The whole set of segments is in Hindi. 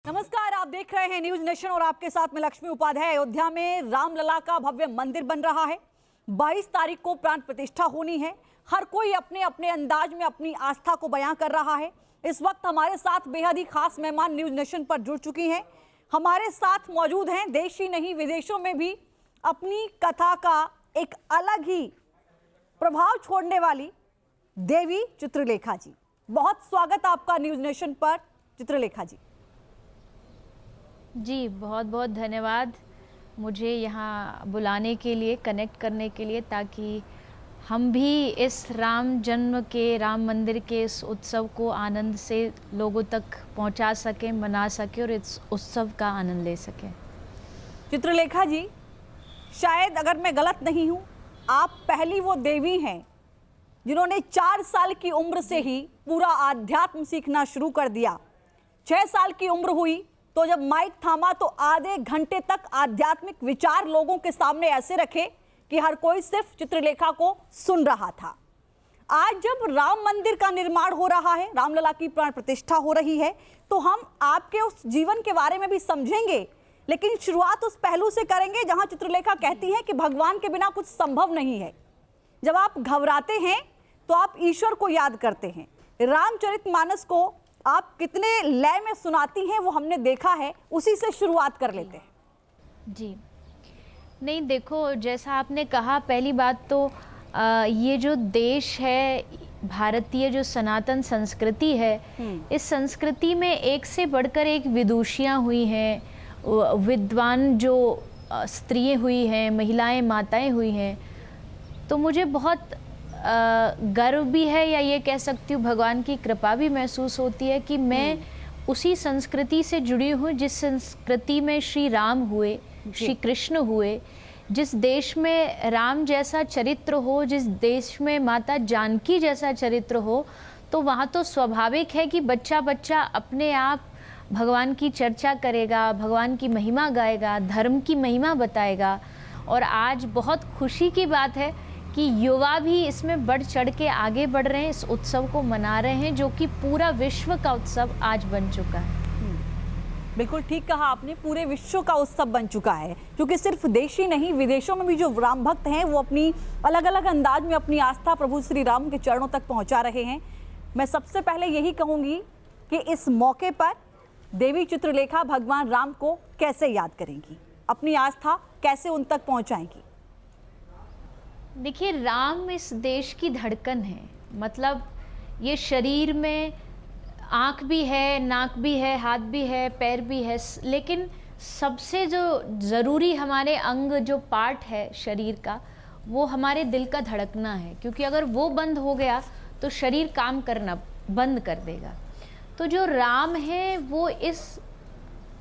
नमस्कार, आप देख रहे हैं न्यूज नेशन और आपके साथ में लक्ष्मी उपाध्याय। अयोध्या में रामलला का भव्य मंदिर बन रहा है। 22 तारीख को प्राण प्रतिष्ठा होनी है। हर कोई अपने अपने अंदाज में अपनी आस्था को बयां कर रहा है। इस वक्त हमारे साथ बेहद ही खास मेहमान न्यूज नेशन पर जुड़ चुकी हैं। हमारे साथ मौजूद हैं देश ही नहीं विदेशों में भी अपनी कथा का एक अलग ही प्रभाव छोड़ने वाली देवी चित्रलेखा जी। बहुत स्वागत आपका न्यूज नेशन पर चित्रलेखा जी। जी बहुत बहुत धन्यवाद मुझे यहाँ बुलाने के लिए, कनेक्ट करने के लिए, ताकि हम भी इस राम जन्म के, राम मंदिर के इस उत्सव को आनंद से लोगों तक पहुँचा सकें, मना सकें और इस उत्सव का आनंद ले सकें। चित्रलेखा जी, शायद अगर मैं गलत नहीं हूँ, आप पहली वो देवी हैं जिन्होंने 4 साल की उम्र से ही पूरा आध्यात्म सीखना शुरू कर दिया। 6 साल की उम्र हुई तो जब माइक थामा तो आधे घंटे तक आध्यात्मिक विचार लोगों के सामने ऐसे रखे कि हर कोई सिर्फ चित्रलेखा को सुन रहा था। आज जब राम मंदिर का निर्माण हो रहा है, रामलला की प्राण प्रतिष्ठा हो रही है, तो हम आपके उस जीवन के बारे में भी समझेंगे, लेकिन शुरुआत उस पहलू से करेंगे जहां चित्रलेखा कहती है कि भगवान के बिना कुछ संभव नहीं है। जब आप घबराते हैं तो आप ईश्वर को याद करते हैं। रामचरितमानस को आप कितने लय में सुनाती हैं वो हमने देखा है, उसी से शुरुआत कर लेते हैं। जी नहीं, देखो, जैसा आपने कहा, पहली बात तो ये जो देश है, भारतीय जो सनातन संस्कृति है, इस संस्कृति में एक से बढ़कर एक विदुषियाँ हुई हैं, विद्वान जो स्त्रियाँ हुई हैं, महिलाएं, माताएं हुई हैं। तो मुझे बहुत गर्व भी है, या ये कह सकती हूँ भगवान की कृपा भी महसूस होती है कि मैं उसी संस्कृति से जुड़ी हूँ जिस संस्कृति में श्री राम हुए, श्री कृष्ण हुए। जिस देश में राम जैसा चरित्र हो, जिस देश में माता जानकी जैसा चरित्र हो, तो वहाँ तो स्वाभाविक है कि बच्चा बच्चा अपने आप भगवान की चर्चा करेगा, भगवान की महिमा गाएगा, धर्म की महिमा बताएगा। और आज बहुत खुशी की बात है कि युवा भी इसमें बढ़ चढ़ के आगे बढ़ रहे हैं, इस उत्सव को मना रहे हैं, जो कि पूरा विश्व का उत्सव आज बन चुका है। बिल्कुल ठीक कहा आपने, पूरे विश्व का उत्सव बन चुका है, क्योंकि सिर्फ देश ही नहीं विदेशों में भी जो राम भक्त हैं वो अपनी अलग अलग अंदाज में अपनी आस्था प्रभु श्री राम के चरणों तक पहुंचा रहे हैं। मैं सबसे पहले यही कहूँगी कि इस मौके पर देवी चित्रलेखा भगवान राम को कैसे याद करेंगी, अपनी आस्था कैसे उन तक पहुँचाएंगी? देखिए, राम इस देश की धड़कन है। मतलब ये शरीर में आँख भी है, नाक भी है, हाथ भी है, पैर भी है, लेकिन सबसे जो ज़रूरी हमारे अंग, जो पार्ट है शरीर का, वो हमारे दिल का धड़कना है। क्योंकि अगर वो बंद हो गया तो शरीर काम करना बंद कर देगा। तो जो राम है वो इस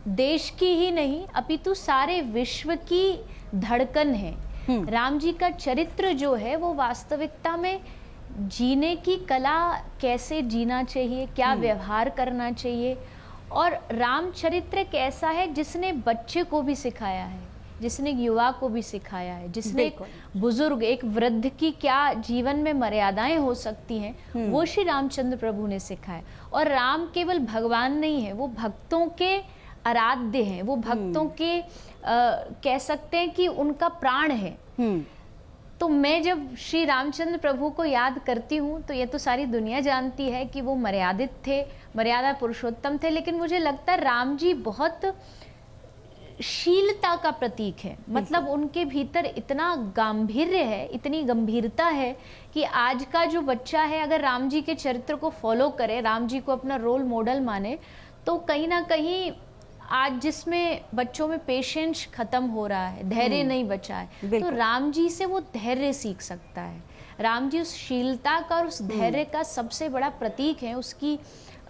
देश की ही नहीं अपितु सारे विश्व की धड़कन है। राम जी का चरित्र जो है वो वास्तविकता में जीने की कला, कैसे जीना चाहिए, क्या व्यवहार करना चाहिए। और राम चरित्र एक ऐसा है जिसने बच्चे को भी सिखाया है, जिसने युवा को भी सिखाया है, जिसने एक बुजुर्ग, एक वृद्ध की क्या जीवन में मर्यादाएं हो सकती हैं, वो श्री रामचंद्र प्रभु ने सिखाया। और राम केवल भगवान नहीं है, वो भक्तों के आराध्य हैं, वो भक्तों के कह सकते हैं कि उनका प्राण है। तो मैं जब श्री रामचंद्र प्रभु को याद करती हूँ तो ये तो सारी दुनिया जानती है कि वो मर्यादित थे, मर्यादा पुरुषोत्तम थे, लेकिन मुझे लगता है राम जी बहुत शीलता का प्रतीक है। मतलब उनके भीतर इतना गांभीर्य है, इतनी गंभीरता है कि आज का जो बच्चा है अगर राम जी के चरित्र को फॉलो करे, राम जी को अपना रोल मॉडल माने, तो कहीं ना कहीं आज जिसमें बच्चों में पेशेंस खत्म हो रहा है, धैर्य नहीं बचा है, तो राम जी से वो धैर्य सीख सकता है। राम जी उस शीलता का और उस धैर्य का सबसे बड़ा प्रतीक है, उसकी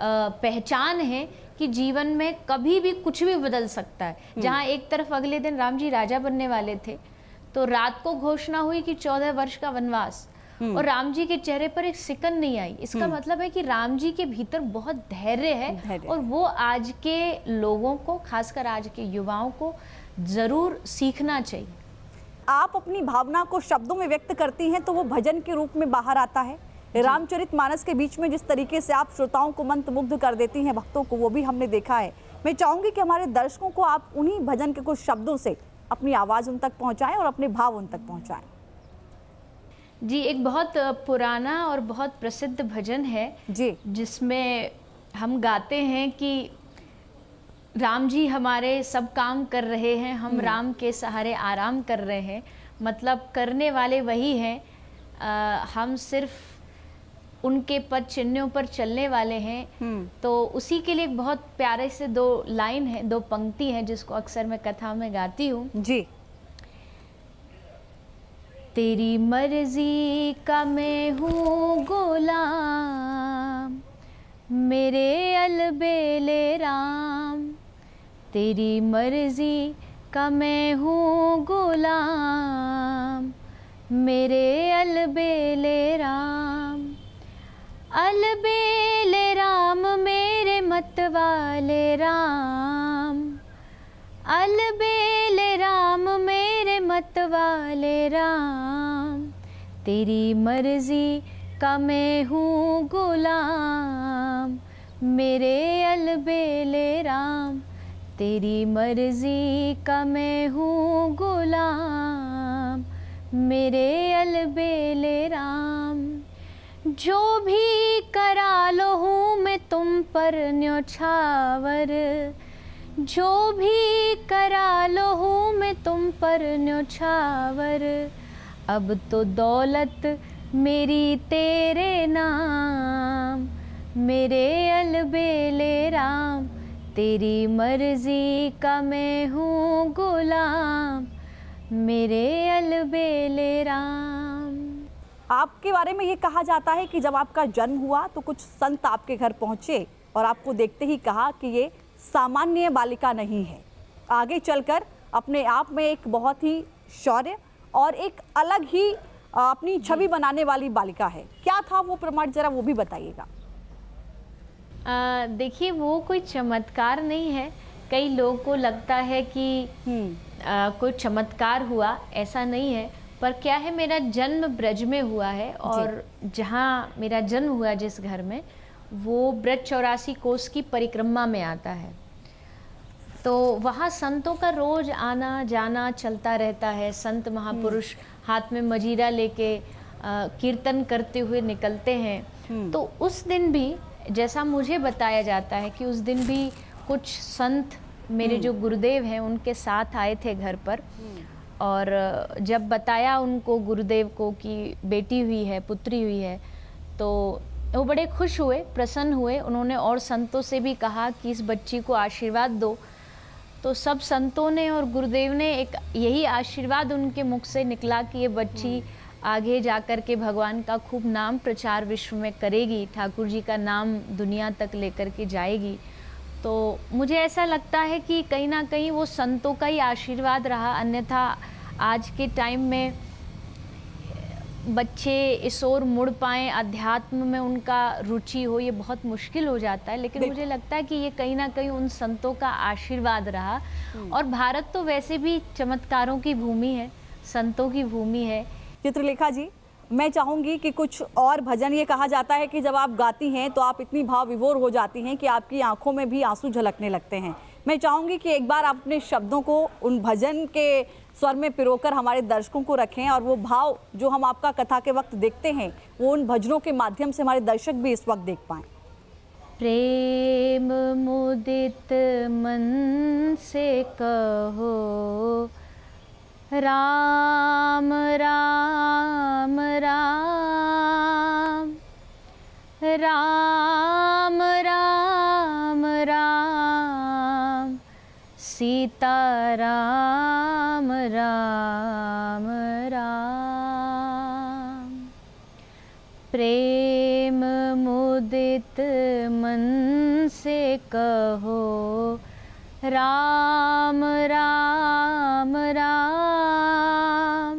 पहचान है कि जीवन में कभी भी कुछ भी बदल सकता है। जहाँ एक तरफ अगले दिन राम जी राजा बनने वाले थे तो रात को घोषणा हुई कि 14 वर्ष का वनवास, और राम जी के चेहरे पर एक सिकन नहीं आई। इसका मतलब है कि राम जी के भीतर बहुत धैर्य है, और वो आज के लोगों को, खासकर आज के युवाओं को जरूर सीखना चाहिए। आप अपनी भावना को शब्दों में व्यक्त करती हैं तो वो भजन के रूप में बाहर आता है। रामचरितमानस के बीच में जिस तरीके से आप श्रोताओं को मंत्रमुग्ध कर देती हैं, भक्तों को, वो भी हमने देखा है। मैं चाहूंगी कि हमारे दर्शकों को आप उन्हीं भजन के कुछ शब्दों से अपनी आवाज उन तक पहुंचाएं और अपने भाव उन तक पहुंचाएं। जी, एक बहुत पुराना और बहुत प्रसिद्ध भजन है जी जिसमें हम गाते हैं कि राम जी हमारे सब काम कर रहे हैं, हम राम के सहारे आराम कर रहे हैं। मतलब करने वाले वही हैं, हम सिर्फ उनके पद चिन्हों पर चलने वाले हैं। तो उसी के लिए एक बहुत प्यारे से 2 लाइन है, 2 पंक्ति हैं जिसको अक्सर मैं कथा में गाती हूँ। जी। तेरी मर्जी का मैं हूँ गुलाम, मेरे अलबेले राम। तेरी मर्जी का मैं हूँ गुलाम, मेरे अलबेले राम। अलबेले राम मेरे मतवाले राम, अलबेले राम मेरे मतवाले राम। तेरी मर्जी का मैं हूँ गुलाम, मेरे अलबेले राम। तेरी मर्जी का मैं हूँ गुलाम, मेरे अलबेले राम। जो भी करा लो हूँ मैं तुम पर न्योछावर, जो भी करा लो हूँ मैं तुम पर न्योछावर। अब तो दौलत मेरी तेरे नाम, मेरे अलबेले राम। तेरी मर्जी का मैं हूँ गुलाम, मेरे अलबेले राम। आपके बारे में ये कहा जाता है कि जब आपका जन्म हुआ तो कुछ संत आपके घर पहुंचे और आपको देखते ही कहा कि ये सामान्य बालिका नहीं है, आगे चलकर अपने आप में एक बहुत ही शौर्य और एक अलग ही अपनी छवि बनाने वाली बालिका है। क्या था वो प्रमाण, जरा वो भी बताइएगा। देखिए, वो कोई चमत्कार नहीं है। कई लोगों को लगता है कि कोई चमत्कार हुआ, ऐसा नहीं है। पर क्या है, मेरा जन्म ब्रज में हुआ है और जहाँ मेरा जन्म हुआ जिस घर में, वो ब्रज 84 कोस की परिक्रमा में आता है। तो वहाँ संतों का रोज आना जाना चलता रहता है। संत महापुरुष हाथ में मजीरा लेके कीर्तन करते हुए निकलते हैं। तो उस दिन भी जैसा मुझे बताया जाता है कि उस दिन भी कुछ संत मेरे जो गुरुदेव हैं उनके साथ आए थे घर पर। और जब बताया उनको गुरुदेव को कि बेटी हुई है, पुत्री हुई है, तो वो बड़े खुश हुए, प्रसन्न हुए। उन्होंने और संतों से भी कहा कि इस बच्ची को आशीर्वाद दो। तो सब संतों ने और गुरुदेव ने एक यही आशीर्वाद उनके मुख से निकला कि ये बच्ची आगे जाकर के भगवान का खूब नाम प्रचार विश्व में करेगी, ठाकुर जी का नाम दुनिया तक लेकर के जाएगी। तो मुझे ऐसा लगता है कि कहीं ना कहीं वो संतों का ही आशीर्वाद रहा। अन्यथा आज के टाइम में बच्चे इस ओर मुड़ पाएँ, अध्यात्म में उनका रुचि हो, ये बहुत मुश्किल हो जाता है। लेकिन मुझे लगता है कि ये कहीं ना कहीं उन संतों का आशीर्वाद रहा। और भारत तो वैसे भी चमत्कारों की भूमि है, संतों की भूमि है। चित्रलेखा जी, मैं चाहूंगी कि कुछ और भजन, ये कहा जाता है कि जब आप गाती हैं तो आप इतनी भाव विभोर हो जाती हैं कि आपकी आंखों में भी आंसू झलकने लगते हैं। मैं चाहूंगी कि एक बार आप अपने शब्दों को उन भजन के स्वर में पिरोकर हमारे दर्शकों को रखें और वो भाव जो हम आपका कथा के वक्त देखते हैं वो उन भजनों के माध्यम से हमारे दर्शक भी इस वक्त देख पाएं। प्रेम मुदित मन से कहो राम राम राम, राम राम राम, सीता राम राम राम। प्रेम मुदित मन से कहो राम राम राम,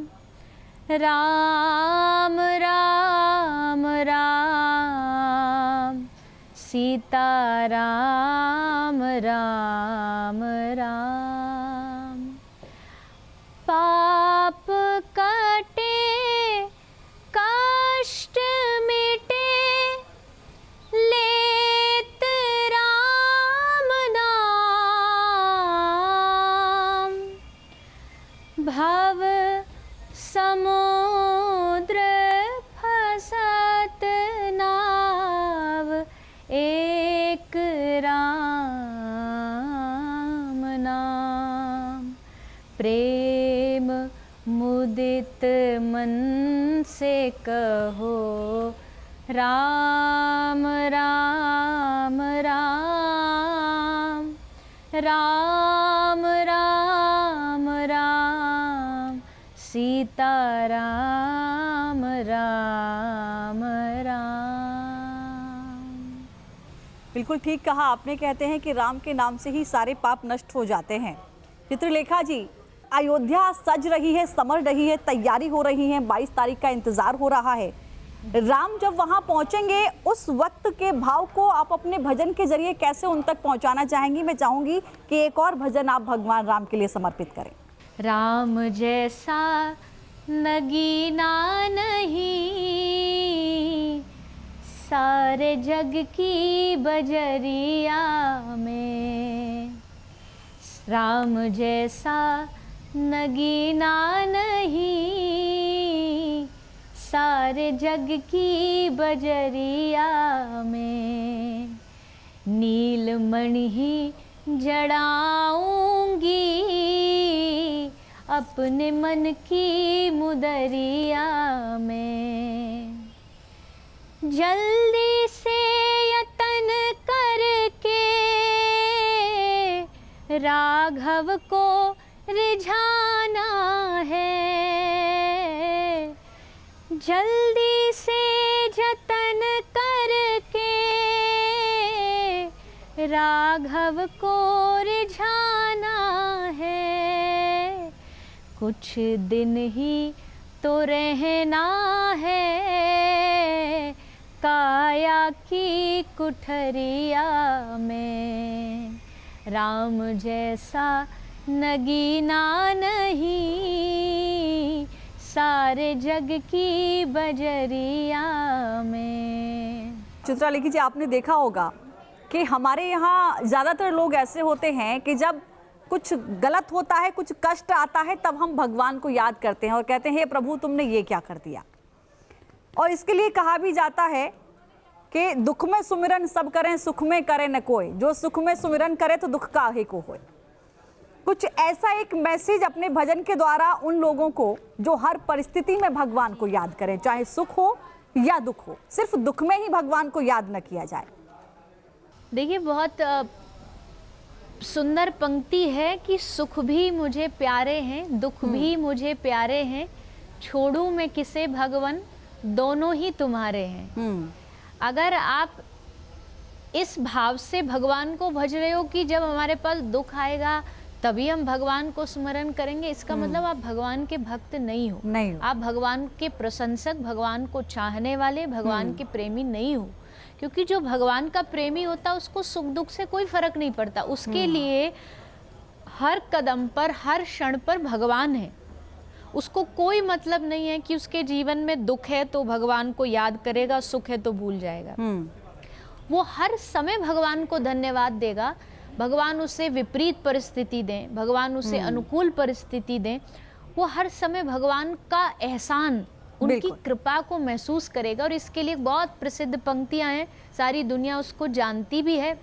राम राम राम, सीता राम राम राम। पाप कटे कष्ट मिटे, लेत राम नाम, प्रेम मुदित मन से कहो राम राम राम राम राम राम सीता राम राम राम। बिल्कुल ठीक कहा आपने। कहते हैं कि राम के नाम से ही सारे पाप नष्ट हो जाते हैं। चित्रलेखा जी, अयोध्या सज रही है, समर रही है, तैयारी हो रही है, 22 तारीख का इंतजार हो रहा है। राम जब वहां पहुंचेंगे उस वक्त के भाव को आप अपने भजन के जरिए कैसे उन तक पहुंचाना चाहेंगी? मैं चाहूंगी कि एक और भजन आप भगवान राम के लिए समर्पित करें। राम जैसा नगीना नहीं सारे जग की बजरिया में, राम जैसा नगीना नहीं सारे जग की बजरिया में, नीलमणि ही जड़ाऊंगी अपने मन की मुदरिया में, जल्दी से यतन करके राघव को रिझाना है, जल्दी से जतन करके राघव को रिझाना है, कुछ दिन ही तो रहना है काया की कुठरिया में, राम जैसा नगीना नहीं सारे जग की बजरिया में। चित्रालेखा जी, आपने देखा होगा कि हमारे यहाँ ज़्यादातर लोग ऐसे होते हैं कि जब कुछ गलत होता है, कुछ कष्ट आता है, तब हम भगवान को याद करते हैं और कहते हैं हे प्रभु तुमने ये क्या कर दिया। और इसके लिए कहा भी जाता है कि दुख में सुमिरन सब करें सुख में करे न कोई, जो सुख में सुमिरन करे तो दुख काहे को होए। कुछ ऐसा एक मैसेज अपने भजन के द्वारा उन लोगों को जो हर परिस्थिति में भगवान को याद करें, चाहे सुख हो या दुख हो, सिर्फ दुख में ही भगवान को याद न किया जाए। देखिए, बहुत सुंदर पंक्ति है कि सुख भी मुझे प्यारे हैं, दुख भी मुझे प्यारे हैं, छोड़ूं मैं किसे भगवन दोनों ही तुम्हारे हैं। अगर आप इस भाव से भगवान को भज रहे हो कि जब हमारे पास दुख आएगा तभी हम भगवान को स्मरण करेंगे, इसका मतलब आप भगवान के भक्त नहीं हो, आप भगवान के प्रशंसक, भगवान को चाहने वाले, भगवान के प्रेमी नहीं हो। क्योंकि जो भगवान का प्रेमी होता है उसको सुख दुख से कोई फर्क नहीं पड़ता, उसके लिए हर कदम पर हर क्षण पर भगवान है। उसको कोई मतलब नहीं है कि उसके जीवन में दुख है तो भगवान को याद करेगा, सुख है तो भूल जाएगा। वो हर समय भगवान को धन्यवाद देगा, भगवान उसे विपरीत परिस्थिति दें, भगवान उसे अनुकूल परिस्थिति दें, वो हर समय भगवान का एहसान, उनकी कृपा को महसूस करेगा। और इसके लिए बहुत प्रसिद्ध पंक्तियां हैं, सारी दुनिया उसको जानती भी है।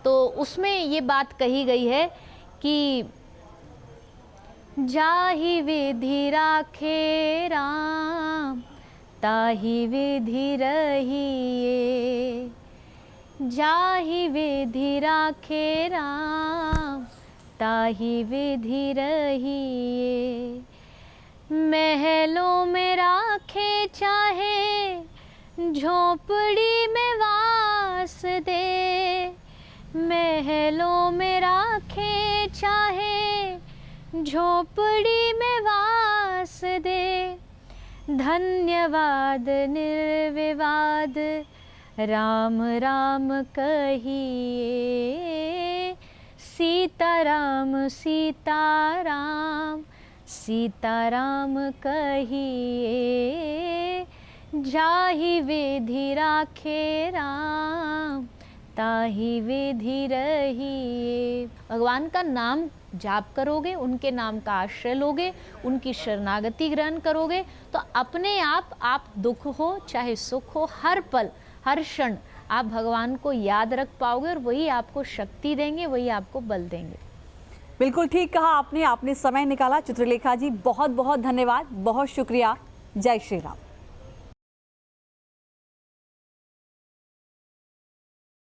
तो उसमें ये बात कही गई है कि जाहि विधि राखे राम ताहि विधि रहिए, जाहि विधि राखे राम ताहि विधि रहिए, महलों में राखे चाहे झोपड़ी में वास दे, महलों में राखे चाहे झोपड़ी में वास दे, धन्यवाद निर्विवाद राम राम कहिए, सीताराम सीताराम सीताराम कहिए, जाहि विधि राखे राम ताहि विधि रहिए। भगवान का नाम जाप करोगे, उनके नाम का आश्रय लोगे, उनकी शरणागति ग्रहण करोगे तो अपने आप दुख हो चाहे सुख हो, हर पल हर क्षण आप भगवान को याद रख पाओगे और वही आपको शक्ति देंगे, वही आपको बल देंगे। बिल्कुल ठीक कहा आपने, आपने समय निकाला। चित्रलेखा जी बहुत बहुत धन्यवाद, बहुत शुक्रिया। जय श्री राम।